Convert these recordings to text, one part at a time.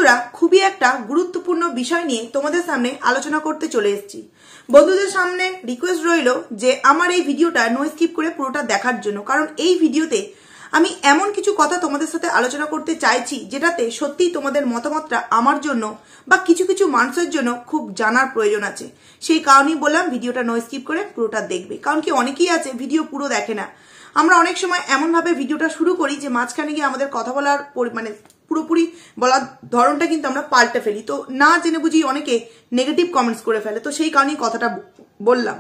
বন্ধুরা খুবই একটা গুরুত্বপূর্ণ বিষয় নিয়ে তোমাদের সামনে আলোচনা করতে চলে এসেছি। বন্ধুদের সামনে রিকোয়েস্ট রইল যে আমার এই ভিডিওটা নো স্কিপ করে পুরোটা দেখার জন্য, কারণ এই ভিডিওতে আমি এমন কিছু কথা তোমাদের সাথে আলোচনা করতে চাইছি যেটাতে সত্যিই তোমাদের মতামতটা আমার জন্য বা কিছু কিছু মানুষের জন্য খুব জানার প্রয়োজন আছে। সেই কারণেই বললাম ভিডিওটা নো স্কিপ করে পুরোটা দেখবে, কারণ কি অনেকেই আছে ভিডিও পুরো দেখে না। আমরা অনেক সময় এমনভাবে ভিডিওটা শুরু করি যে মাঝখানে গিয়ে আমাদের কথা বলার পুরোপুরি বলার ধরনটা কিন্তু আমরা পাল্টে ফেলি, তো না জেনে বুঝি অনেকে নেগেটিভ কমেন্টস করে ফেলে, তো সেই কারণেই কথাটা বললাম।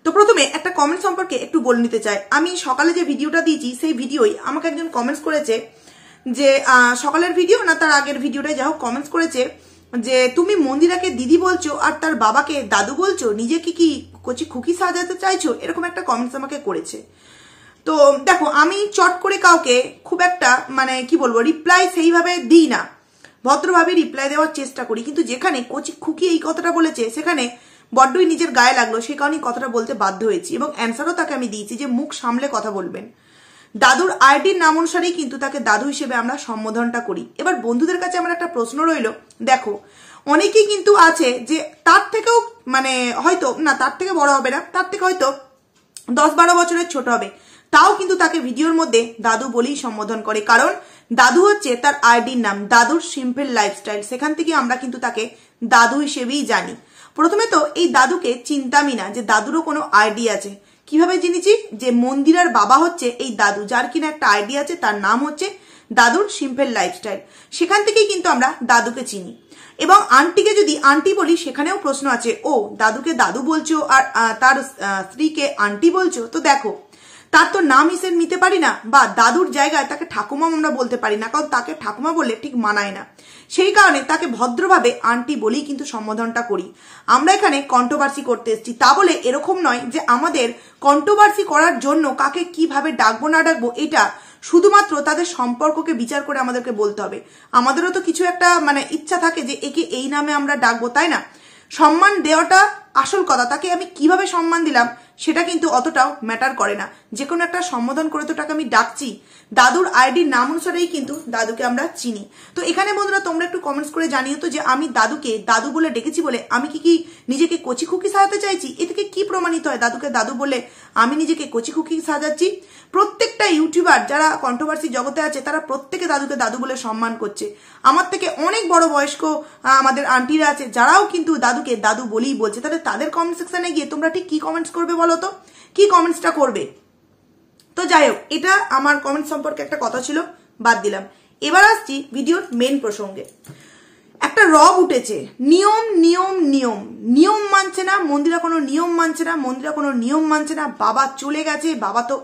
তো প্রথমে একটা কমেন্ট সম্পর্কে একটু বলে নিতে চাই। আমি সকালে যে ভিডিওটা দিয়েছি সেই ভিডিওই আমাকে একজন কমেন্টস করেছে যে সকালের ভিডিও না তার আগের ভিডিওটাই যা হোক কমেন্টস করেছে যে তুমি মন্দিরাকে দিদি বলছো আর তার বাবাকে দাদু বলছো, নিজেকে কি কচি খুকি সাজাতে চাইছো, এরকম একটা কমেন্টস আমাকে করেছে। তো দেখো, আমি চট করে কাউকে খুব একটা কি বলবো রিপ্লাই সেইভাবে দিই না, ভদ্রভাবে রিপ্লাই দেওয়ার চেষ্টা করি, কিন্তু যেখানে কচি খুকি এই কথাটা বলেছে সেখানে বড্ডই নিজের গায়ে লাগলো, সেই কারণেই কথাটা বলতে বাধ্য হয়েছি এবং অ্যান্সারও তাকে আমি দিয়েছি যে মুখ সামলে কথা বলবেন। দাদুর আইডির নাম অনুসারেই কিন্তু তাকে দাদু হিসেবে আমরা সম্বোধনটা করি। এবার বন্ধুদের কাছে আমার একটা প্রশ্ন রইল, দেখো অনেকেই কিন্তু আছে যে তার থেকেও হয়তো না, তার থেকে বড় হবে না, তার থেকে হয়তো 10-12 বছরের ছোট হবে, তাও কিন্তু তাকে ভিডিওর মধ্যে দাদু বলেই সম্বোধন করে, কারণ দাদু হচ্ছে তার আইডির নাম, দাদুর সিম্পল লাইফস্টাইল, সেখান থেকে আমরা কিন্তু তাকে দাদু হিসেবেই জানি। প্রথমে তো এই দাদুকে চিনতামই না যে দাদুরও কোনো আইডি আছে। কিভাবে জেনেছি? যে মন্দিরার বাবা হচ্ছে এই দাদু, যার কিনা একটা আইডি আছে, তার নাম হচ্ছে দাদুর সিম্পল লাইফস্টাইল, সেখান থেকেই কিন্তু আমরা দাদুকে চিনি। এবং আন্টিকে যদি আন্টি বলি সেখানেও প্রশ্ন আছে, ও দাদুকে দাদু বলছো আর তার স্ত্রীকে আন্টি বলছো, তো দেখো তার তো নাম হিসেবে নিতে পারি না, বা দাদুর জায়গায় তাকে ঠাকুমা আমরা বলতে পারি না, কারণ তাকে ঠাকুমা বললে ঠিক মানায় না, সেই কারণে তাকে ভদ্রভাবে আন্টি বলেই কিন্তু সম্বোধনটা করি। আমরা এখানে কন্ট্রোভার্সি করতে এসেছি, তা বলে এরকম নয় যে আমাদের কন্ট্রোভার্সি করার জন্য কাকে কিভাবে ডাকবো না ডাকবো এটা শুধুমাত্র তাদের সম্পর্ককে বিচার করে আমাদেরকে বলতে হবে। আমাদেরও তো কিছু একটা ইচ্ছা থাকে যে একে এই নামে আমরা ডাকবো, তাই না? সম্মান দেওয়াটা আসল কথা, তাকে আমি কিভাবে সম্মান দিলাম সেটা কিন্তু অতটাও ম্যাটার করে না, যে কোনো একটা সম্বোধন করে তো তাকে আমি ডাকছি, দাদুর আইডির নাম অনুসারেই কিন্তু দাদুকে আমরা চিনি। তো এখানে বন্ধুরা তোমরা একটু কমেন্টস করে জানিও তো যে আমি দাদুকে দাদু বলে ডেকেছি বলে আমি কি নিজেকে কচি খুকি সাজাতে চাইছি? এ থেকে কি প্রমাণিত হয় দাদুকে দাদু বলে আমি নিজেকে কচি খুকি সাজাচ্ছি? প্রত্যেকটা ইউটিউবার যারা কন্ট্রোভার্সি জগতে আছে তারা প্রত্যেকে দাদুকে দাদু বলে সম্মান করছে। আমার থেকে অনেক বড় বয়স্ক আমাদের আন্টিরা আছে যারাও কিন্তু দাদুকে দাদু বলেই বলছে। তাহলে তাদের কমেন্ট সেকশনে গিয়ে তোমরা ঠিক কি কমেন্টস করবে বলো তো, কি কমেন্টসটা করবে? তো যাই হোক, এটা আমার কমেন্ট সম্পর্কে একটা কথা ছিল, বাদ দিলাম। এবার আসছি ভিডিওর মেন প্রসঙ্গে। একটা রব উঠেছে, নিয়ম নিয়ম নিয়ম নিয়ম মানছে না মন্দিরা, কোনো নিয়ম মানছে না মন্দিরা, কোনো নিয়ম মানছে না। বাবা চলে গেছে, বাবা তো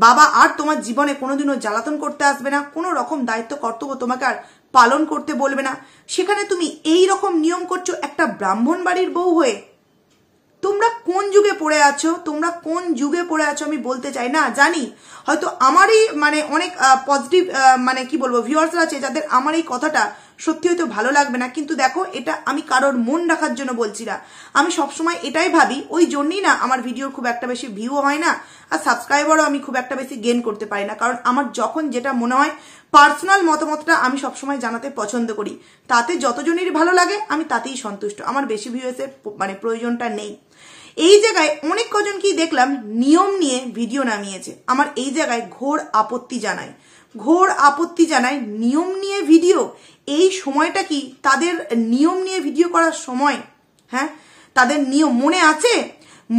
বাবা আর তোমার জীবনে কোনোদিনও জ্বালাতন করতে আসবে না, কোনো রকম দায়িত্ব কর্তব্য তোমাকে আর পালন করতে বলবে না। সেখানে তুমি এই রকম নিয়ম করছো একটা ব্রাহ্মণ বাড়ির বউ হয়ে। তোমরা কোন যুগে পড়ে আছো, তোমরা কোন যুগে পড়ে আছো আমি বলতে চাই না, জানি হয়তো আমারই অনেক পজিটিভ কি বলবো ভিউয়ার্সরা আছে যাদের আমার এই কথাটা সত্যি হয়তো ভালো লাগবে না, কিন্তু দেখো এটা আমি কারোর মন রাখার জন্য বলছি না, আমি সবসময় এটাই ভাবি, ওই জন্যই না আমার ভিডিওর খুব একটা বেশি ভিউ হয় না আর সাবস্ক্রাইবারও আমি খুব একটা বেশি গেইন করতে পারি না, কারণ আমার যখন যেটা মনে হয় পার্সোনাল মতামতটা আমি সবসময় জানাতে পছন্দ করি, তাতে যতজনেরই ভালো লাগে আমি তাতেই সন্তুষ্ট, আমার বেশি ভিউসের প্রয়োজনটা নেই। এই জায়গায় অনেক কজন কি দেখলাম নিয়ম নিয়ে ভিডিও নামিয়েছে, আমার এই জায়গায় ঘোর আপত্তি জানাই। নিয়ম নিয়ে ভিডিও, এই সময়টা কি তাদের নিয়ম নিয়ে ভিডিও করার সময়? হ্যাঁ, তাদের নিয়ম মনে আছে?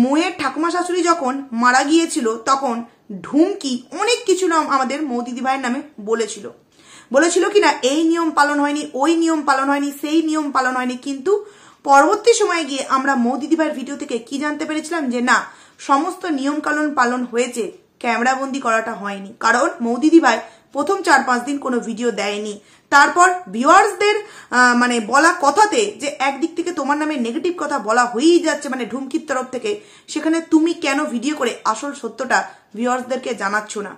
মোয়ের ঠাকুমা শাশুড়ি যখন মারা গিয়েছিল তখন ঢুমকি অনেক কিছু নাম আমাদের মৌদিদি ভাইয়ের নামে বলেছিল কিনা এই নিয়ম পালন হয়নি, ওই নিয়ম পালন হয়নি, সেই নিয়ম পালন হয়নি, কিন্তু পরবর্তী সময়ে গিয়ে আমরা মৌদিদি ভাইয়ের ভিডিও থেকে কি জানতে পেরেছিলাম যে না, সমস্ত নিয়ম কানুন পালন হয়েছে, ক্যামেরাবন্দি করাটা হয়নি, কারণ মৌদিদি ভাই প্রথম 4-5 দিন কোনো ভিডিও দেয়নি। তারপর ভিউয়ার্সদের বলা কথাতে যে একদিক থেকে তোমার নামে নেগেটিভ কথা বলা হয়েই যাচ্ছে ঢুমকির তরফ থেকে, সেখানে তুমি কেন ভিডিও করে আসল সত্যটা ভিউয়ার্সদেরকে জানাচ্ছ না?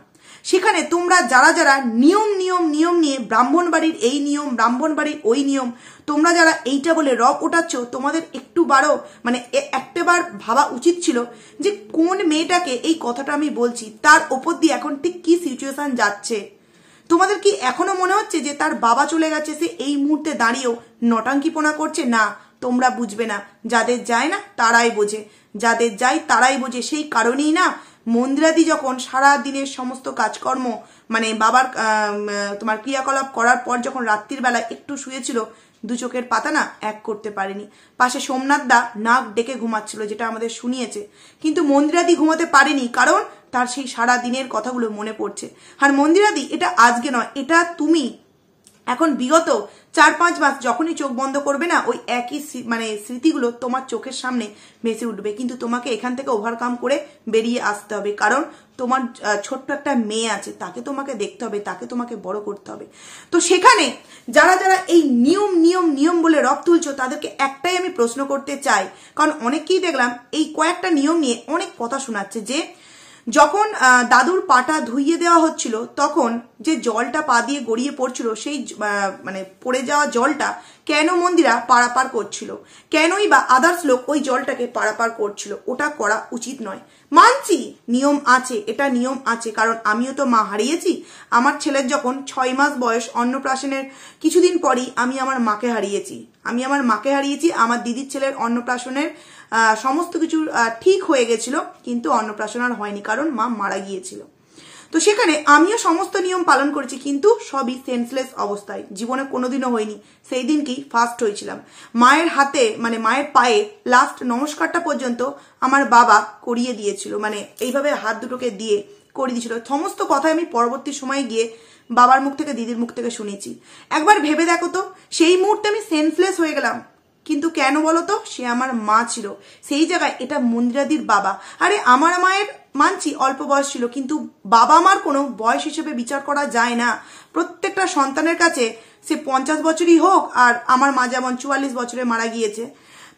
সেখানে তোমরা যারা নিয়ম নিয়ম নিয়ম নিয়ে ব্রাহ্মণ বাড়ির এই নিয়ম, ব্রাহ্মণ বাড়ির ওই নিয়ম, তোমরা যারা এইটা বলে রব ওঠাচ্ছ, তোমাদের একটু একটাবার ভাবা উচিত ছিল যে কোন মেয়েটাকে এই কথাটা আমি বলছি, তার ওপর দিয়ে এখন ঠিক কি সিচুয়েশন যাচ্ছে। তোমাদের কি এখনো মনে হচ্ছে যে তার বাবা চলে গেছে, সে এই মুহূর্তে দাঁড়িয়েও নটাঙ্কিপনা করছে? না, তোমরা বুঝবে না, যাদের যায় না তারাই বোঝে, যাদের যায় তারাই বোঝে। সেই কারণেই না মন্দিরাদি যখন সারা দিনের সমস্ত কাজকর্ম মানে বাবার তোমার ক্রিয়াকলাপ করার পর যখন রাত্রির বেলা একটু শুয়েছিল, দু চোখের পাতা না এক করতে পারেনি। পাশে সোমনাথ দা নাক ডেকে ঘুমাচ্ছিল, যেটা আমাদের শুনিয়েছে, কিন্তু মন্দিরাদি ঘুমাতে পারেনি, কারণ তার সেই সারা দিনের কথাগুলো মনে পড়ছে। আর মন্দিরাদি এটা আজকে নয়, এটা তুমি এখন বিগত 4-5 মাস যখনই চোখ বন্ধ করবে না, ওই একই মানে স্মৃতিগুলো তোমার চোখের সামনে ভেসে উঠবে। কিন্তু তোমাকে এখান থেকে ওভারকাম করে বেরিয়ে আসতে হবে, কারণ তোমার ছোট্ট একটা মেয়ে আছে, তাকে তোমাকে দেখতে হবে, তাকে তোমাকে বড় করতে হবে। তো সেখানে যারা যারা এই নিয়ম নিয়ম নিয়ম বলে রব তুলছো, তাদেরকে একটাই আমি প্রশ্ন করতে চাই, কারণ অনেককেই দেখলাম এই কয়েকটা নিয়ম নিয়ে অনেক কথা শোনাচ্ছে, যে যখন দাদুর পাটা ধুইয়ে দেওয়া হচ্ছিল, তখন যে জলটা পা দিয়ে গড়িয়ে পড়ছিল, সেই মানে পড়ে যাওয়া জলটা কেন মন্দিরা পারাপার করছিল, কেনই বা আদার্স লোক ওই জলটাকে পারাপার করছিল? ওটা করা উচিত নয়। মানছি নিয়ম আছে, এটা নিয়ম আছে, কারণ আমিও তো মা হারিয়েছি। আমার ছেলের যখন 6 মাস বয়স, অন্নপ্রাশনের কিছুদিন পরই আমি আমার মাকে হারিয়েছি। আমার দিদির ছেলের অন্নপ্রাশনের সমস্ত কিছু ঠিক হয়ে গেছিল, কিন্তু অন্নপ্রাশন আর হয়নি, কারণ মা মারা গিয়েছিল। তো সেখানে আমিও সমস্ত নিয়ম পালন করেছি, কিন্তু সবই সেন্সলেস অবস্থায়, জীবনে কোনোদিনও হয়নি। সেই দিনকেই ফার্স্ট হয়েছিলাম। মায়ের হাতে মানে মায়ের পায়ে লাস্ট নমস্কারটা পর্যন্ত আমার বাবা করিয়ে দিয়েছিল, মানে এইভাবে হাত দুটোকে দিয়ে করিয়ে দিয়েছিল। সমস্ত কথাই আমি পরবর্তী সময়ে গিয়ে বাবার মুখ থেকে, দিদির মুখ থেকে শুনেছি। একবার ভেবে দেখো তো, সেই মুহূর্তে আমি সেন্সলেস হয়ে গেলাম, কিন্তু কেন বলো তো? সে আমার মা ছিল। সেই জায়গায় এটা মন্দিরাদির বাবা। আরে আমার মায়ের মানছি অল্প বয়স ছিল, কিন্তু বাবা মার কোনো বয়স হিসেবে বিচার করা যায় না। প্রত্যেকটা সন্তানের কাছে, সে 50 বছরই হোক, আর আমার মা যেমন 44 বছরে মারা গিয়েছে,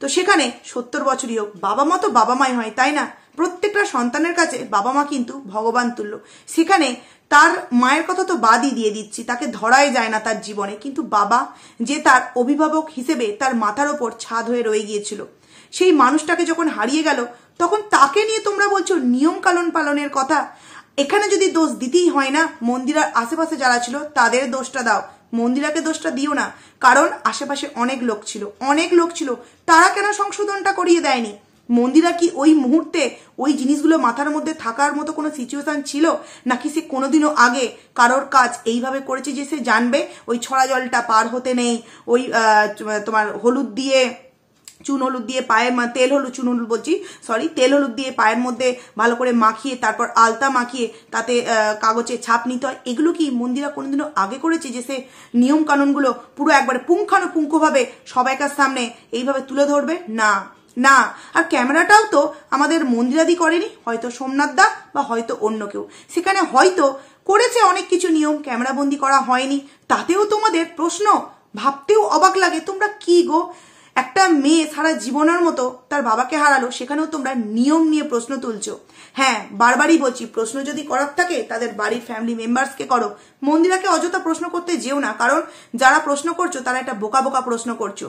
তো সেখানে 70 বছরই হোক, বাবা মা তো বাবা মাই হয়, তাই না? প্রত্যেকটা সন্তানের কাছে বাবা মা কিন্তু ভগবান তুল্য। সেখানে তার মায়ের কথা তো বাদই দিয়ে দিচ্ছি, তাকে ধরাই যায় না তার জীবনে, কিন্তু বাবা যে তার অভিভাবক হিসেবে তার মাথার ওপর ছাদ হয়ে রয়ে গিয়েছিল, সেই মানুষটাকে যখন হারিয়ে গেল, তখন তাকে নিয়ে তোমরা বলছো নিয়ম কানুন পালনের কথা। এখানে যদি দোষ দিতেই হয় না, মন্দিরার আশেপাশে যারা ছিল তাদের দোষটা দাও, মন্দিরাকে দোষটা দিও না, কারণ আশেপাশে অনেক লোক ছিল, তারা কেন সংশোধনটা করিয়ে দেয়নি? মন্দিরা কি ওই মুহূর্তে ওই জিনিসগুলো মাথার মধ্যে থাকার মতো কোনো সিচুয়েশন ছিল, নাকি সে কোনোদিনও আগে কারোর কাজ এইভাবে করেছে যে সে জানবে ওই ছড়া জলটা পার হতে নেই, ওই তোমার হলুদ দিয়ে চুন হলুদ দিয়ে পায়ের তেল হলুদ দিয়ে পায়ের মধ্যে ভালো করে মাখিয়ে, তারপর আলতা মাখিয়ে তাতে কাগজে ছাপ নিতে হয়? এগুলো কি মন্দিরা কোনোদিনও আগে করেছে, যে সে নিয়ম কানুনগুলো পুরো একবারে পুঙ্খানুপুঙ্খভাবে সবাইকার সামনে এইভাবে তুলে ধরবে? না না। আর ক্যামেরাটাও তো আমাদের মন্দিরাদি করেনি, হয়তো সোমনাথ দা বা হয়তো অন্য কেউ। সেখানে হয়তো করেছে অনেক কিছু নিয়ম, ক্যামেরা বন্দি করা হয়নি, তাতেও তোমাদের প্রশ্ন। ভাবতেও অবাক লাগে, তোমরা কি গো, একটা মেয়ে সারা জীবনের মতো তার বাবাকে হারালো, সেখানেও তোমরা নিয়ম নিয়ে প্রশ্ন তুলছো। হ্যাঁ, বারবারই বলছি, প্রশ্ন যদি করার থাকে তাদের বাড়ির ফ্যামিলি মেম্বার্সকে করো, মন্দিরাকে অযথা প্রশ্ন করতে যেও না, কারণ যারা প্রশ্ন করছো তারা একটা বোকা প্রশ্ন করছো,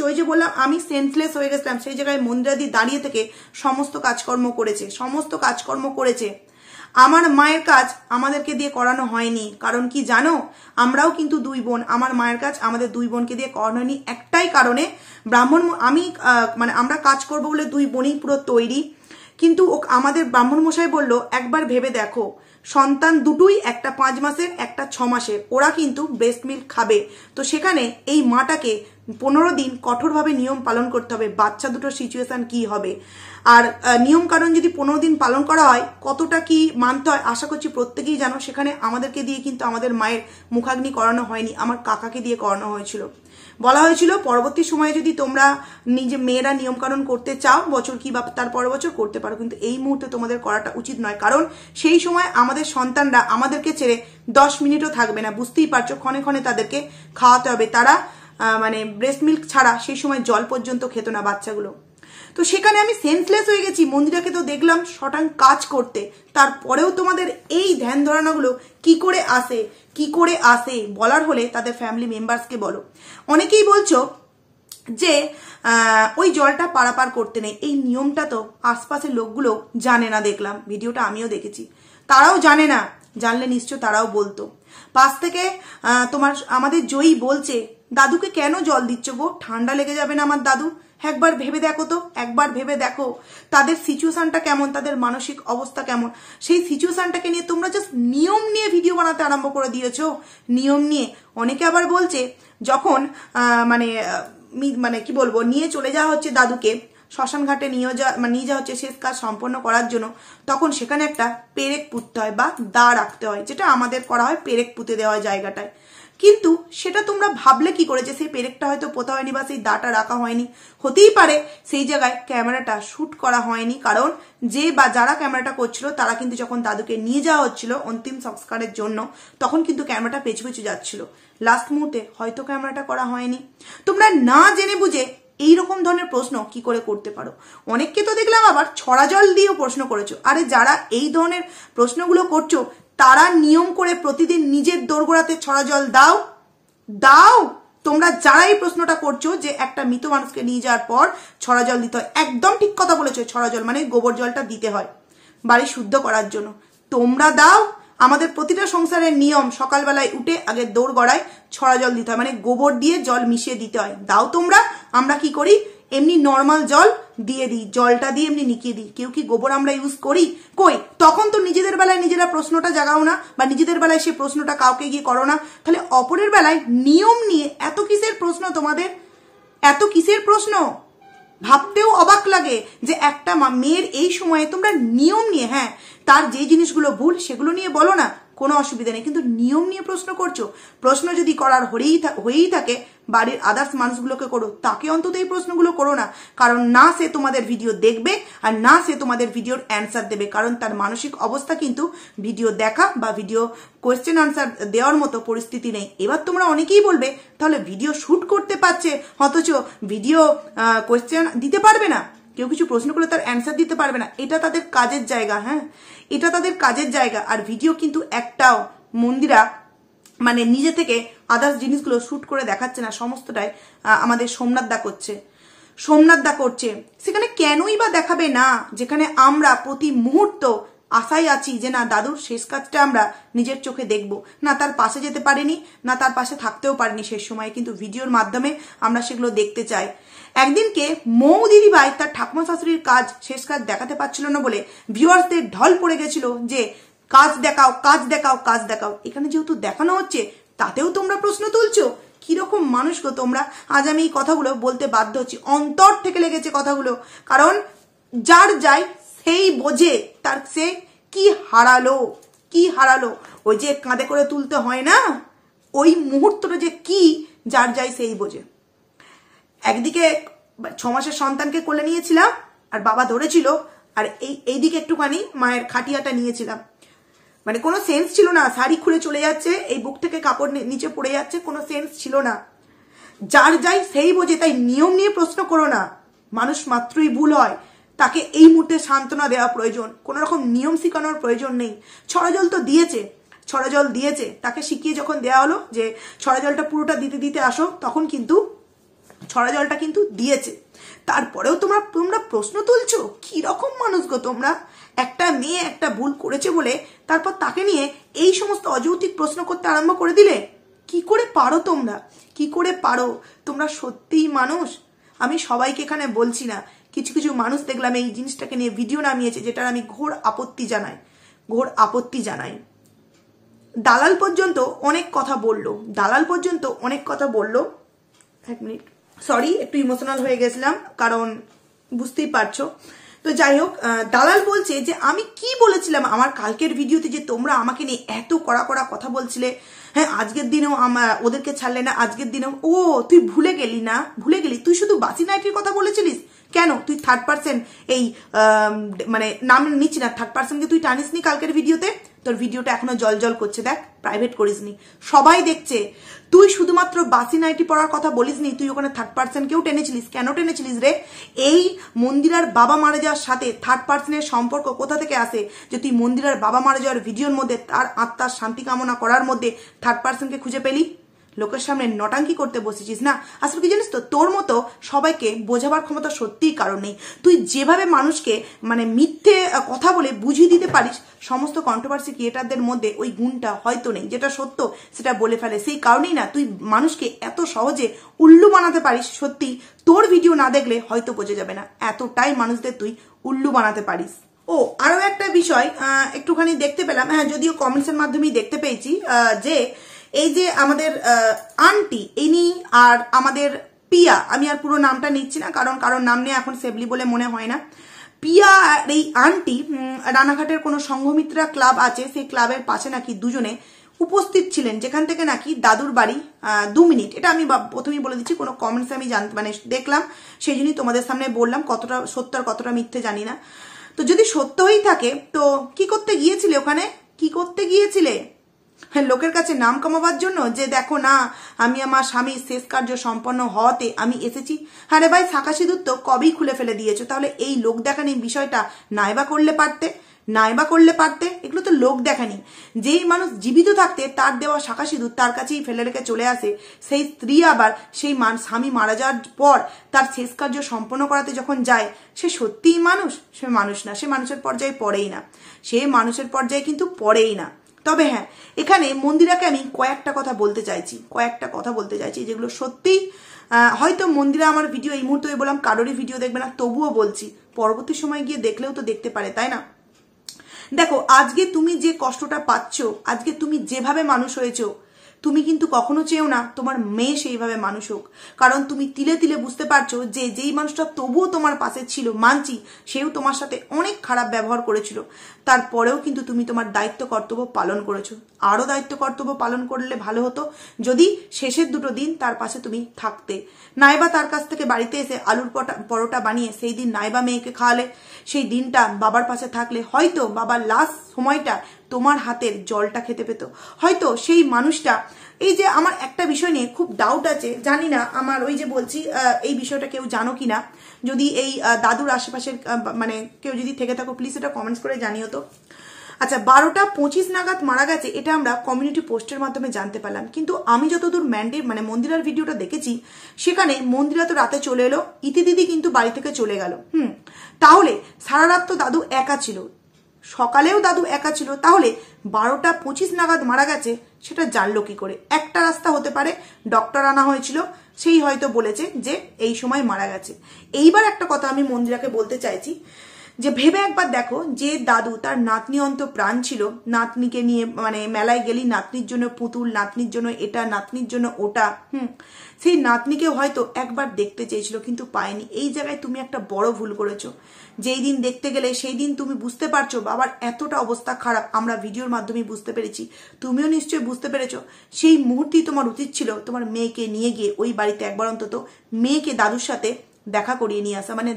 ওই যে বললাম আমি সেন্সলেস হয়ে গেছিলাম, সেই জায়গায় মন্দিরাদি দাঁড়িয়ে থেকে সমস্ত কাজকর্ম করেছে। আমার মায়ের কাজ আমাদেরকে দিয়ে করানো হয়নি, কারণ কি জানো, আমরাও কিন্তু 2 বোন, আমার মায়ের কাজ আমাদের 2 বোনকে দিয়ে করানো হয়নি একটাই কারণে, আমরা কাজ করবো বলে 2 বোনই পুরো তৈরি, কিন্তু আমাদের ব্রাহ্মণ মশাই বললো একবার ভেবে দেখো, সন্তান দুটোই, একটা 5 মাসের, একটা 6 মাসের, ওরা কিন্তু ব্রেস্ট মিল্ক খাবে। তো সেখানে এই মাটাকে 15 দিন কঠোরভাবে নিয়ম পালন করতে হবে। বাচ্চা দুটোর সিচুয়েশন কি হবে, আর নিয়ম কারণ যদি 15 দিন পালন করা হয়, কতটা কি মানতে হয় আশা করছি প্রত্যেকেই জানো। সেখানে আমাদেরকে দিয়ে কিন্তু আমাদের মায়ের মুখাগ্নি করানো হয়নি, আমার কাকাকে দিয়ে করানো হয়েছিল। বলা হয়েছিল পরবর্তী সময়ে যদি তোমরা নিজে মেয়েরা নিয়ম কানুন করতে চাও, বছর কি বা তার পরের বছর করতে পারো, কিন্তু এই মুহূর্তে তোমাদের করাটা উচিত নয়, কারণ সেই সময় আমাদের সন্তানরা আমাদেরকে ছেড়ে 10 মিনিটও থাকবে না, বুঝতেই পারছো, ক্ষণে ক্ষণে তাদেরকে খাওয়াতে হবে। তারা ব্রেস্ট মিল্ক ছাড়া সেই সময় জল পর্যন্ত খেত না বাচ্চাগুলো। তো সেখানে আমি সেন্সলেস হয়ে গেছি। মন্দিরাকে তো দেখলাম শটাং কাজ করতে, তারপরেও তোমাদের এই ধ্যান ধারণাগুলো কি করে আসে বলার হলে তাদের ফ্যামিলি মেম্বার্সকে বলো। অনেকেই বলছো যে ওই জলটা পারাপার করতে নেই, এই নিয়মটা তো আশপাশের লোকগুলো জানে না, দেখলাম ভিডিওটা আমিও দেখেছি, তারাও জানে না। জানলে নিশ্চয় তারাও বলতো। পাশ থেকে আমাদের জয়ী বলছে, দাদুকে কেন জল দিচ্ছ গো, ঠান্ডা লেগে যাবে না আমার দাদু? একবার ভেবে দেখো তো, একবার ভেবে দেখো তাদের সিচুয়েশনটা কেমন, তাদের মানসিক অবস্থা কেমন। সেই সিচুয়েশনটাকে নিয়ে তোমরা জাস্ট নিয়ম নিয়ে ভিডিও বানাতে আরম্ভ করে দিয়েছো, নিয়ম নিয়ে। অনেকে আবার বলছে যখন মানে কি বলবো, নিয়ে চলে যাওয়া হচ্ছে দাদুকে শ্মশান ঘাটে নিয়ে যাওয়া হচ্ছে শেষ কাজ সম্পন্ন করার জন্য, তখন সেখানে একটা পেরেক পুঁততে হয় বা দা রাখতে হয়, যেটা আমাদের করা হয় পেরেক পুঁতে দেওয়া হয় জায়গাটায়। কিন্তু সেটা তোমরা ভাবলে কি করে যে সেই পেরেকটা হয়তো পোতা হয়নি বা সেই দাটা রাখা হয়নি? হতেই পারে সেই জায়গায় ক্যামেরাটা শুট করা হয়নি, কারণ যে বা যারা ক্যামেরাটা করছিল তারা কিন্তু যখন দাদুকে নিয়ে যাওয়া হচ্ছিল অন্তিম সংস্কারের জন্য, তখন কিন্তু ক্যামেরাটা পেছু পেছু যাচ্ছিল। লাস্ট মুহূর্তে হয়তো ক্যামেরাটা করা হয়নি। তোমরা না জেনে বুঝে এইরকম ধরনের প্রশ্ন কি করে করতে পারো? অনেককে তো দেখলাম আবার ছড়া জল দিয়েও প্রশ্ন করেছো। আরে যারা এই ধরনের প্রশ্নগুলো করছো তারা নিয়ম করে প্রতিদিন নিজের দোরগোড়াতে ছড়া জল দাও। তোমরা যারা এই প্রশ্নটা করছো যে একটা মৃত মানুষকে নিয়ে যাওয়ার পর ছড়া জল দিতে হয়, একদম ঠিক কথা বলেছো। ছড়া জল মানে গোবর জলটা দিতে হয় বাড়ি শুদ্ধ করার জন্য, তোমরা দাও। আমাদের প্রতিটা সংসারের নিয়ম সকালবেলায় উঠে আগে দোরগড়ায় ছড়া জল দিতে হয়, মানে গোবর দিয়ে জল মিশিয়ে দিতে হয়। দাও তোমরা। আমরা কি করি, এমনি নর্মাল জল দিয়ে দিই, জলটা দিয়ে এমনি নিকিয়ে দিই। কেউ কি গোবর আমরা ইউজ করি? কই, তখন তো নিজেদের বেলায় নিজেরা প্রশ্নটা জাগাও না, বা নিজেদের বেলায় সে প্রশ্নটা কাউকে গিয়ে করো না। তাহলে অপরের বেলায় নিয়ম নিয়ে এত কিসের প্রশ্ন তোমাদের? এত কিসের প্রশ্ন? ভাবতেও অবাক লাগে যে একটা মেয়ের এই সময়ে তোমরা নিয়ম নিয়ে, হ্যাঁ তার যে জিনিসগুলো ভুল সেগুলো নিয়ে বলো না, কোনো অসুবিধা নেই, কিন্তু নিয়ম নিয়ে প্রশ্ন করছো। প্রশ্ন যদি করার হয়েই থাকে বাড়ির আদার্স মানুষগুলোকে করো, তাকে অন্তত এই প্রশ্নগুলো করো না। কারণ না সে তোমাদের ভিডিও দেখবে আর না সে তোমাদের ভিডিওর অ্যান্সার দেবে, কারণ তার মানসিক অবস্থা কিন্তু ভিডিও দেখা বা ভিডিও কোয়েশ্চেন আনসার দেওয়ার মতো পরিস্থিতি নেই। এবার তোমরা অনেকেই বলবে তাহলে ভিডিও শুট করতে পারছে অথচ ভিডিও কোয়েশ্চেন দিতে পারবে না, কেউ কিছু প্রশ্ন করলে তার অ্যান্সার দিতে পারবে না। এটা তাদের কাজের জায়গা, হ্যাঁ এটা তাদের কাজের জায়গা। আর ভিডিও কিন্তু একটাও মন্দিরা মানে নিজে থেকে আদার্স জিনিসগুলো শুট করে দেখাচ্ছে না, সমস্তটাই আমাদের সোমনাথ দা করছে। সেখানে কেনই বা দেখাবে না, যেখানে আমরা প্রতি মুহূর্ত আশায় আছি যে না দাদুর শেষ কাজটা আমরা নিজের চোখে দেখব। না তার পাশে যেতে পারিনি, না তার পাশে থাকতেও পারিনি শেষ সময়, কিন্তু ভিডিওর মাধ্যমে আমরা সেগুলো দেখতে চাই। একদিনকে মৌ দিদিভাই তার ঠাকুমা শাশুড়ির শেষ কাজ দেখাতে পারছিল না বলে ভিউয়ার্সদের ঢল পড়ে গেছিল যে কাজ দেখাও। এখানে যেহেতু দেখানো হচ্ছে তাতেও তোমরা প্রশ্ন তুলছো। কিরকম মানুষ গো তোমরা? আজ আমি এই কথাগুলো বলতে বাধ্য হচ্ছি, অন্তর থেকে লেগেছে কথাগুলো। কারণ যার যায় সেই বোঝে তার সে কি হারালো। ওই যে কাঁধে করে তুলতে হয় না, ওই মুহূর্তটা যে কি যার যায় সেই বোঝে। একদিকে 6 মাসের সন্তানকে কোলে নিয়েছিলাম আর বাবা ধরেছিল, আর এইদিকে একটুখানি মায়ের খাটিয়াটা নিয়েছিলাম, মানে কোনো সেন্স ছিল না। শাড়ি খুলে চলে যাচ্ছে, এই বুক থেকে কাপড় নিচে পড়ে যাচ্ছে, কোনো সেন্স ছিল না। যার যাই সেই বোঝে, তাই নিয়ম নিয়ে প্রশ্ন করো না। মানুষ মাত্রই ভুল হয়, তাকে এই মুহূর্তে সান্ত্বনা দেওয়া প্রয়োজন, কোনো রকম নিয়ম শিখানোর প্রয়োজন নেই। ছড়া জল দিয়েছে, তাকে শিখিয়ে যখন দেওয়া হলো যে ছড়া জলটা পুরোটা দিতে আসো, তখন কিন্তু ছড়া জলটা কিন্তু দিয়েছে। তারপরেও তোমরা প্রশ্ন তুলছো। কি রকম মানুষ গো তোমরা? একটা মেয়ে একটা ভুল করেছে বলে তারপর তাকে নিয়ে এই সমস্ত অযৌক্তিক প্রশ্ন করতে আরম্ভ করে দিলে। কি করে পারো তোমরা? কি করে পারো তোমরা? সত্যিই মানুষ। আমি সবাইকে এখানে বলছি না, কিছু কিছু মানুষ দেখলাম এই জিনিসটাকে নিয়ে ভিডিও নামিয়েছে, যেটার আমি ঘোর আপত্তি জানাই। দালাল পর্যন্ত অনেক কথা বললো। এক মিনিট, সরি একটু ইমোশনাল হয়ে গেছিলাম, কারণ বুঝতেই পারছো। তো যাই হোক, দালাল বলছে যে আমি কি বলেছিলাম আমার কালকের ভিডিওতে, যে তোমরা আমাকে নিয়ে এত কড়া কথা বলছিলে। হ্যাঁ আজকের দিনেও ওদেরকে ছাড়লে না, আজকের দিনেও। ও তুই ভুলে গেলি, তুই শুধু বাসি নাইটির কথা বলেছিলিস কেন? তুই থার্ড পার্সন এই মানে নাম নিচ্ছি না, থার্ড পার্সনকে তুই টানিসনি কালকের ভিডিওতে। তোর ভিডিওটা এখনো জল করছে, দেখ, প্রাইভেট করিসনি, সবাই দেখছে। তুই শুধুমাত্র বাসি নাইটি পড়ার কথা বলিসনি, তুই ওখানে থার্ড পার্সনকেও টেনেছিলিস। কেন টেনেছিলিস রে? এই মন্দিরার বাবা মারা যাওয়ার সাথে থার্ড পার্সনের সম্পর্ক কোথা থেকে আসে যে তুই মন্দিরার বাবা মারা যাওয়ার ভিডিওর মধ্যে তার আত্মার শান্তি কামনা করার মধ্যে থার্ড পার্সনকে খুঁজে পেলি? লোকের সামনে নটাঙ্কি করতে বসেছিস না। আসলে কি জানিস তো, তোর মতো সবাইকে বোঝাবার ক্ষমতা সত্যিই কারণ নেই। তুই যেভাবে মানুষকে মানে মিথ্যে কথা বলে বুঝিয়ে দিতে পারিস, সমস্ত কন্ট্রোভার্সি ক্রিয়েটারদের মধ্যে ওই গুণটা হয়তো নেই। যেটা সত্য সেটা বলে ফেলে, সেই কারণেই না তুই মানুষকে এত সহজে উল্লু বানাতে পারিস। সত্যি তোর ভিডিও না দেখলে হয়তো বোঝা যাবে না, এতটাই মানুষদের তুই উল্লু বানাতে পারিস। ও আরো একটা বিষয় একটুখানি দেখতে পেলাম, হ্যাঁ যদিও কমেন্টসের মাধ্যমেই দেখতে পেয়েছি, যে এই যে আমাদের আন্টি ইনি আর আমাদের পিয়া, আমি আর পুরো নামটা নিচ্ছি না কারণ নাম নিয়ে এখন সেবলি বলে মনে হয় না। পিয়া আর এই আন্টি রানাঘাটের কোনো সংঘমিত্রা ক্লাব আছে, সেই ক্লাবের পাশে নাকি দুজনে উপস্থিত ছিলেন, যেখান থেকে নাকি দাদুর বাড়ি 2 মিনিট। এটা আমি প্রথমেই বলে দিচ্ছি, কোনো কমেন্টস আমি মানে দেখলাম, সেই জন্যই তোমাদের সামনে বললাম। কতটা সত্য আর কতটা মিথ্যে জানি না। তো যদি সত্য হয়েই থাকে তো কি করতে গিয়েছিলে ওখানে, কি করতে গিয়েছিলে? হ্যাঁ, লোকের কাছে নাম কামাবার জন্য, যে দেখো না আমি আমার স্বামীর শেষ কার্য সম্পন্ন হওয়াতে আমি এসেছি। হ্যাঁ রে ভাই, শাঁখা সিঁদুর তো কবেই খুলে ফেলে দিয়েছো, তাহলে এই লোক দেখানি বিষয়টা নাইবা করলে পারতে। এগুলো তো লোক দেখানি। যেই মানুষ জীবিত থাকতে তার দেওয়া শাঁখা সিঁদুর তার কাছেই ফেলে রেখে চলে আসে, সেই স্ত্রী আবার সেই স্বামী মারা যাওয়ার পর তার শেষ কার্য সম্পন্ন করাতে যখন যায়, সে সত্যিই মানুষ? সে মানুষ না, সে মানুষের পর্যায়ে পড়েই না, সে মানুষের পর্যায়ে কিন্তু পড়েই না। তবে হ্যাঁ, এখানে মন্দিরাকে আমি কয়েকটা কথা বলতে চাইছি যেগুলো সত্যি হয়তো মন্দিরা আমার ভিডিও এই মুহূর্তে বললাম কারোরই ভিডিও দেখবে না, তবুও বলছি, পরবর্তী সময় গিয়ে দেখলেও তো দেখতে পারে, তাই না? দেখো, আজকে তুমি যে কষ্টটা পাচ্ছ, আজকে তুমি যেভাবে মানুষ হয়েছো, তুমি কিন্তু কখনো চেও না তোমার মেয়ে সেইভাবে মানুষ হোক। কারণ তুমি তিলে তিলে বুঝতে পারছো যে যেই মানুষটা তবুও তোমার পাশে ছিল, মানছি সেও তোমার সাথে অনেক খারাপ ব্যবহার করেছিল, তারপরেও কিন্তু তুমি তোমার দায়িত্ব কর্তব্য পালন করেছো। আরো দায়িত্ব কর্তব্য পালন করলে ভালো হতো যদি শেষের 2 দিন তার পাশে তুমি থাকতে, নাইবা তার কাছ থেকে বাড়িতে এসে আলুর পরোটা বানিয়ে সেই দিন নাইবা মেয়েকে খাওয়ালে, সেই দিনটা বাবার পাশে থাকলে হয়তো বাবার লাস্ট সময়টা তোমার হাতের জলটা খেতে পেত। হয়তো সেই মানুষটা, এই যে আমার একটা বিষয় নিয়ে খুব ডাউট আছে, জানি না আমার ওই যে বলছি এই বিষয়টা কেউ জানো কিনা, যদি এই দাদুর আশেপাশের মানে কেউ যদি থেকে থাকো প্লিজ এটা কমেন্টস করে জানিও তো। আচ্ছা, 12:25 নাগাদ মারা গেছে, এটা আমরা কমিউনিটি পোস্টের মাধ্যমে জানতে পারলাম, কিন্তু আমি যতদূর মানে মন্দিরার ভিডিওটা দেখেছি, সেখানে মন্দিরা তো রাতে চলে এলো, ইতি দিদি কিন্তু বাড়ি থেকে চলে গেল। তাহলে সারা রাত তো দাদু একা ছিল, সকালেও দাদু একা ছিল, তাহলে 12:25 নাগাদ মারা গেছে সেটা জানলো কি করে? একটা রাস্তা হতে পারে, ডক্টর আনা হয়েছিল, সেই হয়তো বলেছে যে এই সময় মারা গেছে। এইবার একটা কথা আমি মন্দিরাকে বলতে চাইছি, যে ভেবে একবার দেখো, যে দাদু তার নাতনি অন্ত প্রাণ ছিল, নাতনিকে নিয়ে মানে মেলায় গেলি নাতনির জন্য পুতুল, নাতনির জন্য এটা, নাতনির জন্য ওটা, সেই নাতনিকে হয়তো একবার দেখতে চেয়েছিল কিন্তু পায়নি। এই জায়গায় তুমি একটা বড় ভুল করেছো। যেই দিন দেখতে গেলে সেই দিন তুমি বুঝতে পারছো বাবার এতটা অবস্থা খারাপ, আমরা ভিডিওর মাধ্যমে বুঝতে পেরেছি, তুমিও নিশ্চয়ই বুঝতে পেরেছো। সেই মুহূর্তেই তোমার উচিত ছিল তোমার মেয়েকে নিয়ে গিয়ে ওই বাড়িতে একবার অন্তত মেয়েকে দাদুর সাথে দেখা করিয়ে নিয়ে আসা, মানে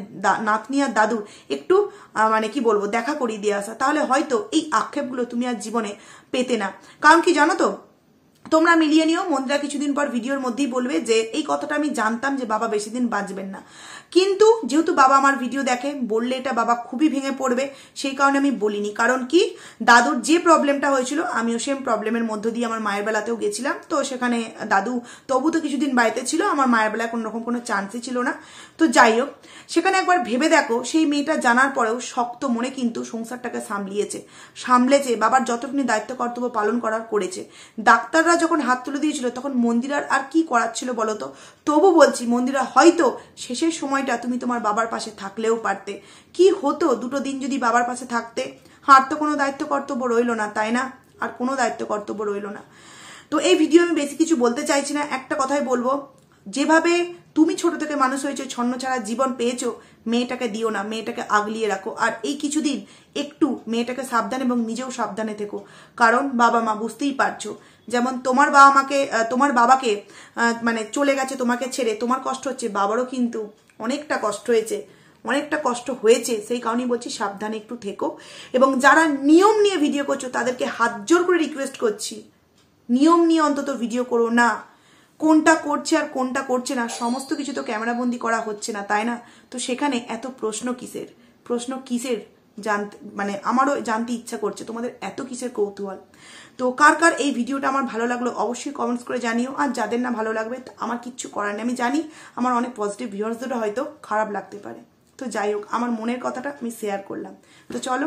নাতনি আর দাদুর একটু মানে কি বলবো দেখা করিয়ে দিয়ে আসা, তাহলে হয়তো এই আক্ষেপগুলো তুমি আর জীবনে পেতে না। কারণ কি জানো তো, তোমরা মিলিয়ে নিও, মন্দিরা কিছুদিন পর ভিডিওর মধ্যেই বলবে যে এই কথাটা আমি জানতাম যে বাবা বেশি দিন বাঁচবেন না, কিন্তু যেহেতু বাবা আমার ভিডিও দেখে, বললে এটা বাবা খুবই ভেঙে পড়বে, সেই কারণে আমি বলিনি। কারণ কি, দাদুর যে প্রবলেমটা হয়েছিল আমিও সেম প্রবলেমের মধ্য দিয়ে আমার মায়ের বেলাতেও গেছিলাম, তো সেখানে দাদু তবু তো কিছুদিন বাড়িতে ছিল, আমার মায়ের বেলায় কোনো রকম কোনো চান্সই ছিল না। তো যাই হোক, সেখানে একবার ভেবে দেখো, সেই মেয়েটা জানার পরেও শক্ত মনে কিন্তু সংসারটাকে সামলেছে, বাবার যতটুকু দায়িত্ব কর্তব্য পালন করার করেছে। ডাক্তাররা যখন হাত তুলে দিয়েছিল তখন মন্দিরার আর কি করার ছিল বলতো? তবু বলছি, মন্দিরা হয়তো শেষের সময়টা তুমি তোমার বাবার পাশে থাকলেও পারতে। কি হতো 2 দিন যদি বাবার পাশে থাকতে? আর তো কোনো দায়িত্ব কর্তব্য রইলো না, তাই না? আর কোনো দায়িত্ব কর্তব্য রইলো না। তো এই ভিডিও আমি বেশি কিছু বলতে চাইছি না, একটা কথাই বলবো, যেভাবে তুমি ছোট থেকে মানুষ হয়েছো, ছন্ন ছাড়া জীবন পেয়েছো, মেয়েটাকে দিও না, মেয়েটাকে আগলিয়ে রাখো। আর এই কিছুদিন একটু মেয়েটাকে সাবধান এবং নিজেও সাবধানে থেকো, কারণ বাবা মা বুঝতেই পারছো, যেমন তোমার বাবাকে মানে চলে গেছে তোমাকে ছেড়ে, তোমার কষ্ট হচ্ছে, বাবারও কিন্তু অনেকটা কষ্ট হয়েছে, সেই কারণেই বলছি সাবধানে একটু থেকো। এবং যারা নিয়ম নিয়ে ভিডিও করছো তাদেরকে হাত জোর করে রিকোয়েস্ট করছি, নিয়ম নিয়ে অন্তত ভিডিও করো না। কোনটা করছে আর কোনটা করছে না সমস্ত কিছু তো ক্যামেরাবন্দি করা হচ্ছে না, তাই না? তো সেখানে এত প্রশ্ন কিসের? জানতে মানে আমারও জানতে ইচ্ছা করছে তোমাদের এত কিসের কৌতূহল। তো কার কার এই ভিডিওটা আমার ভালো লাগলো অবশ্যই কমেন্টস করে জানিও, আর যাদের না ভালো লাগবে আমার কিচ্ছু করার নেই। আমি জানি আমার অনেক পজিটিভ ভিউয়ার্সদেরও হয়তো খারাপ লাগতে পারে, তো যাই হোক আমার মনের কথাটা আমি শেয়ার করলাম। তো চলো